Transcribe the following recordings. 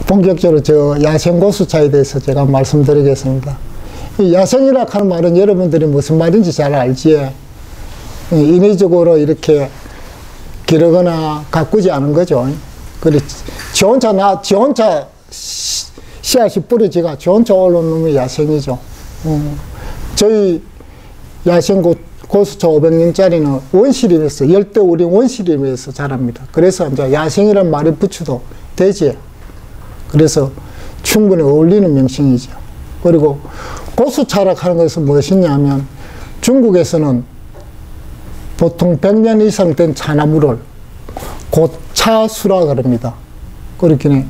본격적으로 저 야생고수차에 대해서 제가 말씀드리겠습니다. 이 야생이라 하는 말은 여러분들이 무슨 말인지 잘 알지. 인위적으로 이렇게 기르거나 가꾸지 않은 거죠. 그래, 지 혼자 씨앗이 뿌려지가 지 혼자 올라오는 놈이 야생이죠. 저희 야생 고수차 500년짜리는 원시림에서, 열대우림 원시림에서 자랍니다. 그래서 이제 야생이란 말이 붙여도 되지. 그래서 충분히 어울리는 명칭이죠. 그리고 고수차라 하는 것은 무엇이냐면, 중국에서는 보통 100년 이상 된 차나무를 고차수라 그럽니다. 그렇게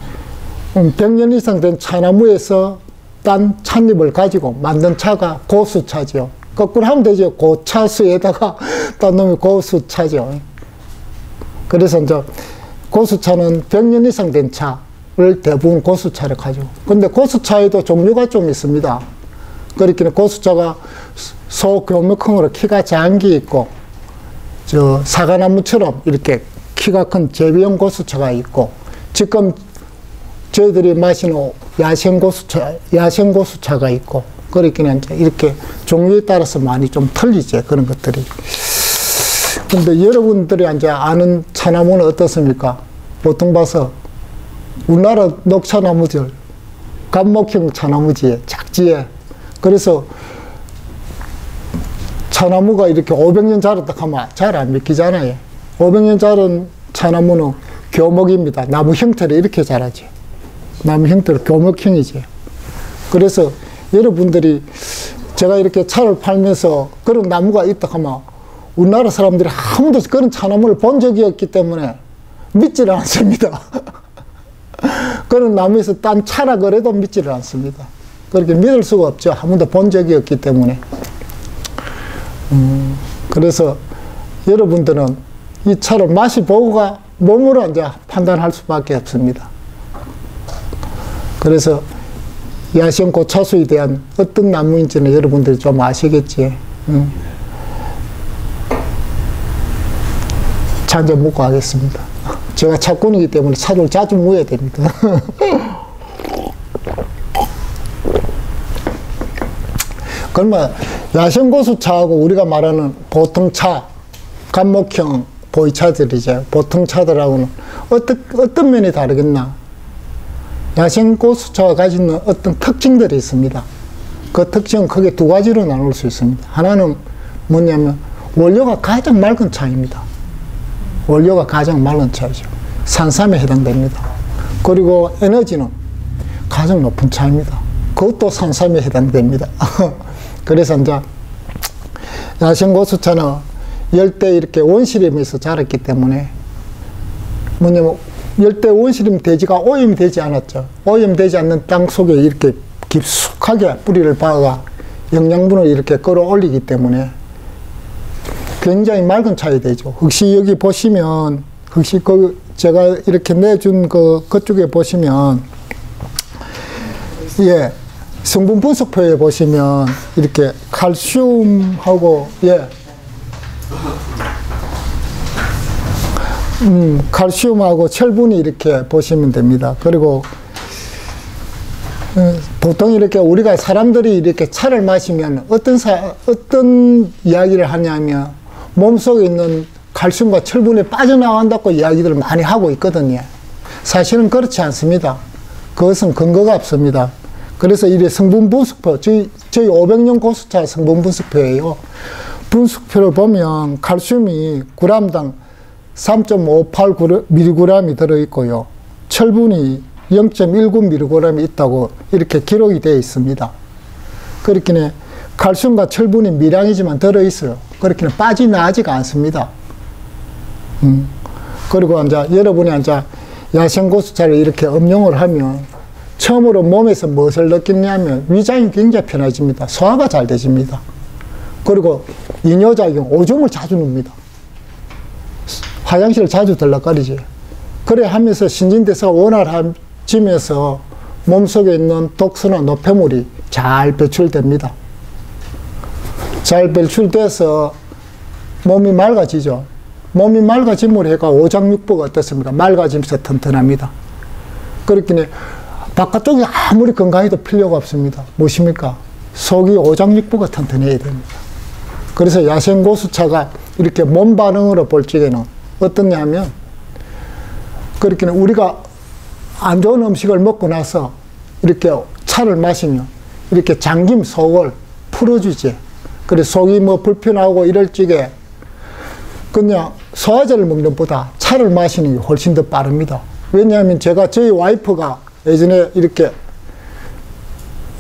100년 이상 된 차나무에서 딴 찻잎을 가지고 만든 차가 고수차죠. 거꾸로 하면 되죠. 고차수에다가 딴 놈이 고수차죠. 그래서 이제 고수차는 100년 이상 된 차를 대부분 고수차를 가지고. 근데 고수차에도 종류가 좀 있습니다. 그렇게 고수차가 소교목형으로 키가 작은 게 있고, 저 사과나무처럼 이렇게 키가 큰 제비형 고수차가 있고, 지금 저희들이 마시는 야생고수차가 있고, 그렇게 이제 이렇게 종류에 따라서 많이 좀 틀리죠. 그런 것들이. 근데 여러분들이 이제 아는 차나무는 어떻습니까? 보통 봐서 우리나라 녹차나무들, 감목형 차나무지, 작지에. 그래서 차나무가 이렇게 500년 자랐다 하면 잘 안 믿기잖아요. 500년 자란 차나무는 교목입니다. 나무 형태를 이렇게 자라지. 나무 형태로 교목형이지. 그래서 여러분들이 제가 이렇게 차를 팔면서 그런 나무가 있다 하면 우리나라 사람들이 아무도 그런 차나무를 본 적이 없기 때문에 믿지를 않습니다. 그런 나무에서 딴 차라 그래도 믿지를 않습니다. 그렇게 믿을 수가 없죠. 아무도 본 적이 없기 때문에. 그래서 여러분들은 이 차를 마시보고가 몸으로 이제 판단할 수밖에 없습니다. 그래서 야생 고차수에 대한 어떤 나무인지는 여러분들이 좀 아시겠지. 차 한잔 먹고 하겠습니다. 제가 차꾼이기 때문에 차를 자주 모여야 됩니다. 그러면 야생고수차하고 우리가 말하는 보통 차, 감목형 보이차들이죠. 보통 차들하고는 어떤 면이 다르겠나? 야생고수차가 가지는 어떤 특징들이 있습니다. 그 특징은 크게 두 가지로 나눌 수 있습니다. 하나는 뭐냐면 원료가 가장 맑은 차입니다. 원료가 가장 맑은 차이죠. 산삼에 해당됩니다. 그리고 에너지는 가장 높은 차입니다. 그것도 산삼에 해당됩니다. 그래서 이제 야생고수차는 열대 이렇게 원시림에서 자랐기 때문에 뭐냐면 열대 원시림 대지가 오염이 되지 않았죠. 오염되지 않는 땅 속에 이렇게 깊숙하게 뿌리를 박아 영양분을 이렇게 끌어올리기 때문에 굉장히 맑은 차이 되죠. 혹시 여기 보시면, 혹시 제가 이렇게 내준 그쪽에 보시면, 예, 성분 분석표에 보시면 이렇게 칼슘하고, 예, 칼슘하고 철분이 이렇게 보시면 됩니다. 그리고 보통 이렇게 우리가 사람들이 이렇게 차를 마시면 어떤 이야기를 하냐면 몸속에 있는 칼슘과 철분이 빠져나간다고 이야기들을 많이 하고 있거든요. 사실은 그렇지 않습니다. 그것은 근거가 없습니다. 그래서 이 성분 분석표, 저희 500년 고수차 성분 분석표예요. 분석표를 보면 칼슘이 g당 3.58mg이 들어있고요. 철분이 0.19mg이 있다고 이렇게 기록이 되어 있습니다. 그렇게 칼슘과 철분이 미량이지만 들어있어요. 그렇게 빠져나가지가 않습니다. 그리고 이제 여러분이 이제 야생고수차를 이렇게 음용을 하면 처음으로 몸에서 무엇을 느끼냐면 위장이 굉장히 편해집니다. 소화가 잘 되집니다. 그리고 이뇨작용, 오줌을 자주 눕니다. 화장실을 자주 들락거리지. 그래 하면서 신진대사가 원활해지면서 몸속에 있는 독소나 노폐물이 잘 배출됩니다. 잘 배출돼서 몸이 맑아지죠. 몸이 맑아짐으로 해가 오장육부가 어떻습니까? 맑아지면서 튼튼합니다. 그렇기 때문에 바깥쪽이 아무리 건강해도 필요가 없습니다. 무엇입니까? 속이 오장육부가 튼튼해야 됩니다. 그래서 야생고수차가 이렇게 몸 반응으로 볼 적에는 어떻냐 하면, 그렇게 우리가 안 좋은 음식을 먹고 나서 이렇게 차를 마시면 이렇게 잠김 속을 풀어주지. 그래서 속이 뭐 불편하고 이럴 적에 그냥 소화제를 먹는 것보다 차를 마시는 게 훨씬 더 빠릅니다. 왜냐하면 저희 와이프가 예전에 이렇게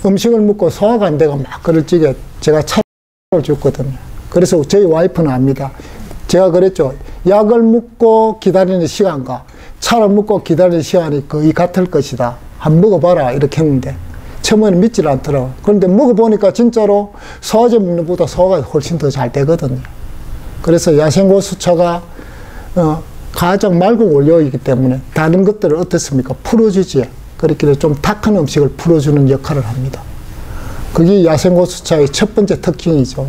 음식을 먹고 소화가 안 되고 막 그럴 적에 제가 차를 줬거든요. 그래서 저희 와이프는 압니다. 제가 그랬죠. 약을 먹고 기다리는 시간과 차를 먹고 기다리는 시간이 거의 같을 것이다. 한번 먹어봐라. 이렇게 했는데 처음에는 믿질 않더라고요. 그런데 먹어보니까 진짜로 소화제 먹는 것보다 소화가 훨씬 더 잘 되거든요. 그래서 야생고수차가 가장 맑은 원료이기 때문에 다른 것들을 어떻습니까? 풀어주지. 그렇게 좀 탁한 음식을 풀어주는 역할을 합니다. 그게 야생고수차의 첫 번째 특징이죠.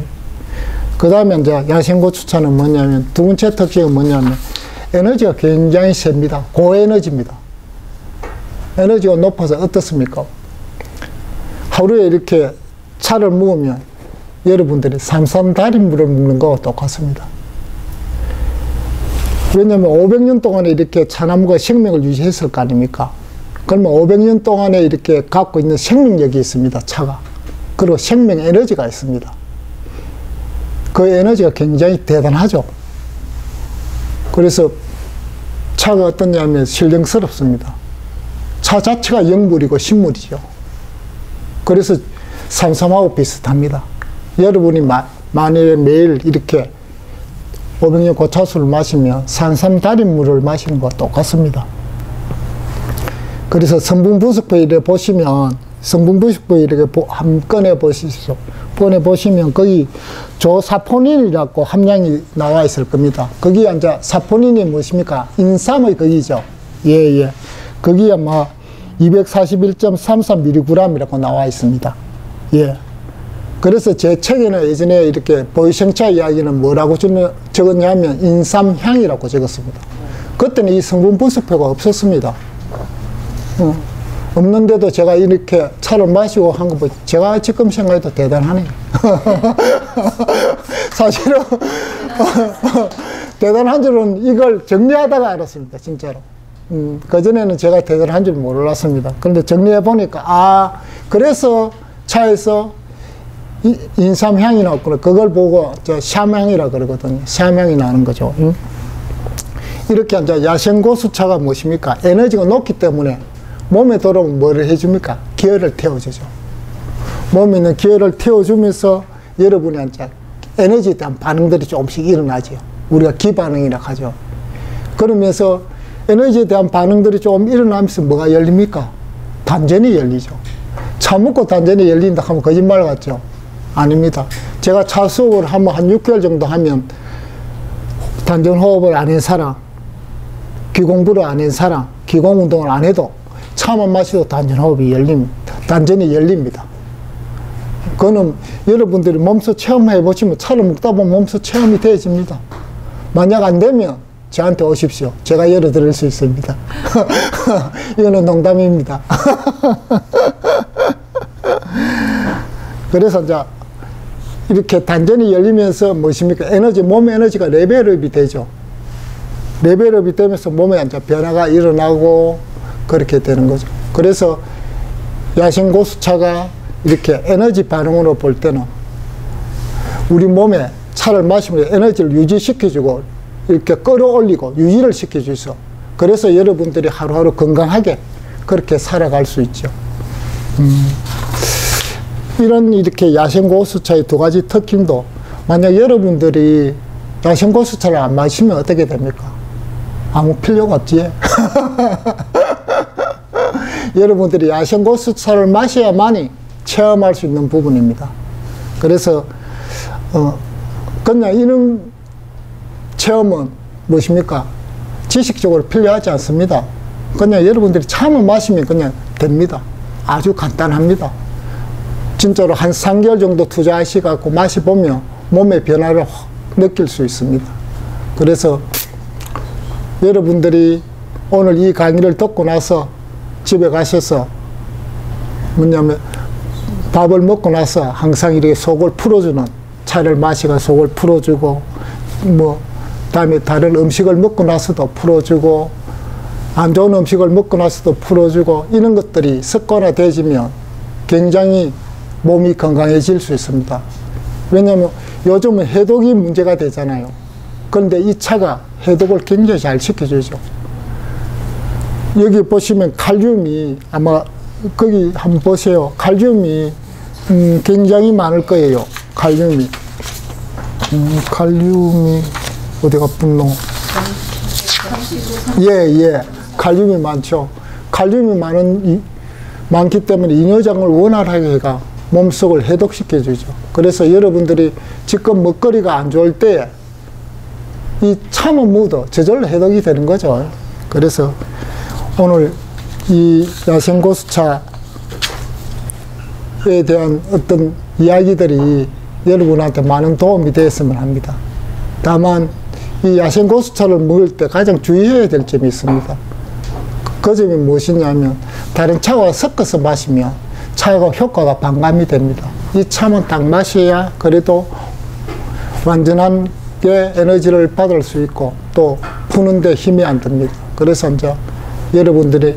그 다음에 이제 야생고수차는 뭐냐면, 두 번째 특징은 뭐냐면, 에너지가 굉장히 셉니다. 고에너지입니다. 에너지가 높아서 어떻습니까? 하루에 이렇게 차를 먹으면 여러분들이 산삼달인물을 먹는 거와 똑같습니다. 왜냐하면 500년 동안에 이렇게 차나무가 생명을 유지했을 거 아닙니까? 그러면 500년 동안에 이렇게 갖고 있는 생명력이 있습니다, 차가. 그리고 생명 에너지가 있습니다. 그 에너지가 굉장히 대단하죠. 그래서 차가 어떠냐면 신령스럽습니다. 차 자체가 영물이고 식물이죠. 그래서 산삼하고 비슷합니다. 여러분이 만일에 매일 이렇게 500년 고차수를 마시면 산삼달인물을 마시는 것과 똑같습니다. 그래서 성분분석표를 보시면, 성분분석표 이렇게 한번 꺼내보시죠. 꺼내보시면 거기 조사포닌이라고 함량이 나와 있을 겁니다. 거기 이제 사포닌이 무엇입니까? 인삼의 거기죠. 예. 거기에 뭐 241.33mg이라고 나와 있습니다. 예. 그래서 제 책에는 예전에 이렇게 보이생차 이야기는 뭐라고 적었냐면 인삼향이라고 적었습니다. 그때는 이 성분 분석표가 없었습니다. 없는데도 제가 이렇게 차를 마시고 한 거 보고 제가 지금 생각해도 대단하네요. 사실은 대단한 줄은 이걸 정리하다가 알았습니다. 진짜로. 그전에는 제가 대단한 줄 몰랐습니다. 그런데 정리해 보니까 그래서 차에서 인삼향이 나왔구나. 그걸 보고 샴향이라 그러거든요. 샴향이 나는 거죠. 이렇게 이제 야생고수차가 무엇입니까? 에너지가 높기 때문에 몸에 들어오면 뭐를 해줍니까? 기혈을 태워주죠. 몸에 있는 기혈을 태워주면서 여러분이 이제 에너지에 대한 반응들이 조금씩 일어나죠. 우리가 기반응이라 하죠. 그러면서 에너지에 대한 반응들이 조금 일어나면서 뭐가 열립니까? 단전이 열리죠. 차 먹고 단전이 열린다 하면 거짓말 같죠? 아닙니다. 제가 차 수업을 하면 한 6개월 정도 하면 단전 호흡을 안 한 사람, 기공부를 안 한 사람, 기공운동을 안 해도 차만 마셔도 단전 호흡이 열립니다. 단전이 열립니다. 그거는 여러분들이 몸소 체험해 보시면 차를 먹다 보면 몸소 체험이 되어집니다. 만약 안 되면 저한테 오십시오. 제가 열어드릴 수 있습니다. 이거는 농담입니다. 그래서 이제 이렇게 단전이 열리면서 무엇입니까? 에너지, 몸의 에너지가 레벨업이 되죠. 레벨업이 되면서 몸에 이제 변화가 일어나고 그렇게 되는 거죠. 그래서 야생고수차가 이렇게 에너지 반응으로 볼 때는 우리 몸에 차를 마시면 에너지를 유지시켜주고 이렇게 끌어올리고 유지를 시켜주죠. 그래서 여러분들이 하루하루 건강하게 그렇게 살아갈 수 있죠. 이런 이렇게 야생고수차의 두 가지 특징도 만약 여러분들이 야생고수차를 안 마시면 어떻게 됩니까? 아무 필요가 없지. 여러분들이 야생고수차를 마셔야만이 체험할 수 있는 부분입니다. 그래서 그냥 이런 체험은 무엇입니까? 지식적으로 필요하지 않습니다. 그냥 여러분들이 차만 마시면 그냥 됩니다. 아주 간단합니다. 진짜로 한 3개월 정도 투자하셔갖고 마셔보면 몸의 변화를 확 느낄 수 있습니다. 그래서 여러분들이 오늘 이 강의를 듣고 나서 집에 가셔서 뭐냐면 밥을 먹고 나서 항상 이렇게 속을 풀어주는, 차를 마시고 속을 풀어주고, 뭐 다음에 다른 음식을 먹고 나서도 풀어주고, 안 좋은 음식을 먹고 나서도 풀어주고, 이런 것들이 습관화되지면 굉장히 몸이 건강해질 수 있습니다. 왜냐하면 요즘은 해독이 문제가 되잖아요. 그런데 이 차가 해독을 굉장히 잘 시켜주죠. 여기 보시면 칼륨이, 아마 거기 한번 보세요. 칼륨이 굉장히 많을 거예요. 칼륨이. 칼륨이 어디가 붙노? 예. 칼륨이 많죠. 칼륨이 많기 때문에 이뇨장을 원활하게 해가 몸속을 해독시켜주죠. 그래서 여러분들이 지금 먹거리가 안 좋을 때 이 참은 무도 저절로 해독이 되는 거죠. 그래서 오늘 이 야생고수차에 대한 어떤 이야기들이 여러분한테 많은 도움이 되었으면 합니다. 다만 이 야생고수차를 먹을 때 가장 주의해야 될 점이 있습니다. 그 점이 무엇이냐면 다른 차와 섞어서 마시면 차가 효과가 반감이 됩니다. 이 차만 딱 마셔야 그래도 완전한 게 에너지를 받을 수 있고 또 푸는데 힘이 안 듭니다. 그래서 이제 여러분들이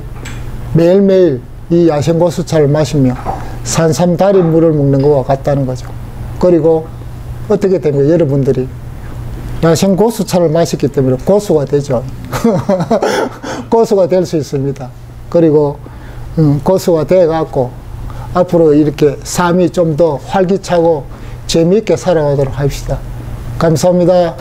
매일매일 이 야생고수차를 마시면 산삼다리물을 먹는 것과 같다는 거죠. 그리고 어떻게 되면 여러분들이 야생고수차를 마셨기 때문에 고수가 되죠. 고수가 될 수 있습니다. 그리고 고수가 돼갖고 앞으로 이렇게 삶이 좀 더 활기차고 재미있게 살아가도록 합시다. 감사합니다.